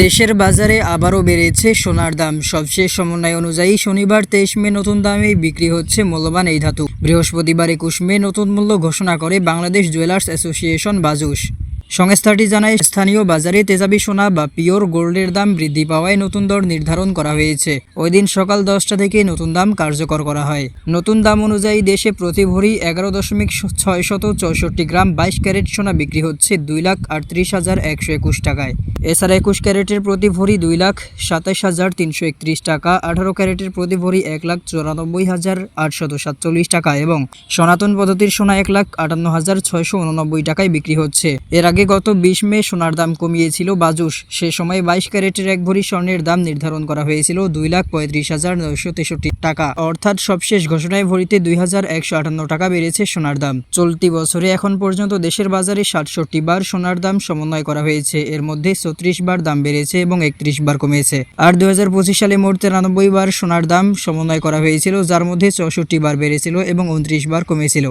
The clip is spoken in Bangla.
দেশের বাজারে আবারও বেড়েছে সোনার দাম। সবশেষ সমন্বয় অনুযায়ী শনিবার 23 মে নতুন দামে বিক্রি হচ্ছে মূল্যবান এই ধাতু। বৃহস্পতিবার 21 মে নতুন মূল্য ঘোষণা করে বাংলাদেশ জুয়েলার্স অ্যাসোসিয়েশন বাজুস। সংস্থাটি জানায়, স্থানীয় বাজারে তেজাবি সোনা বা পিওর গোল্ডের দাম বৃদ্ধি পাওয়ায় নতুন দর নির্ধারণ করা হয়েছে। ওই দিন সকাল 10টা থেকে নতুন দাম কার্যকর করা হয়। নতুন দাম অনুযায়ী দেশে প্রতি ভরি 11.664 গ্রাম 22 ক্যারেট সোনা বিক্রি হচ্ছে 2,38,121 টাকায়। এছাড়া 21 ক্যারেটের প্রতি ভরি 2,27,331 টাকা, 18 ক্যারেটের প্রতি ভরি 1,94,847 টাকা এবং সনাতন পদ্ধতির সোনা 1,58,689 টাকায় বিক্রি হচ্ছে। এর আগে গত 20 মে সোনার দাম কমিয়েছিল বাজুস। সে সময় 22 ক্যারেটের এক ভরি স্বর্ণের দাম নির্ধারণ করা হয়েছিল 2,35,963 টাকা। অর্থাৎ সবশেষ ঘোষণায় ভরিতে 2,158 টাকা বেড়েছে সোনার দাম। চলতি বছরে এখন পর্যন্ত দেশের বাজারে 67 বার সোনার দাম সমন্বয় করা হয়েছে। এর মধ্যে 36 বার দাম বেড়েছে এবং 31 বার কমেছে। আর 2025 সালে মোট 93 বার সোনার দাম সমন্বয় করা হয়েছিল, যার মধ্যে 64 বার বেড়েছিল এবং 29 বার কমেছিল।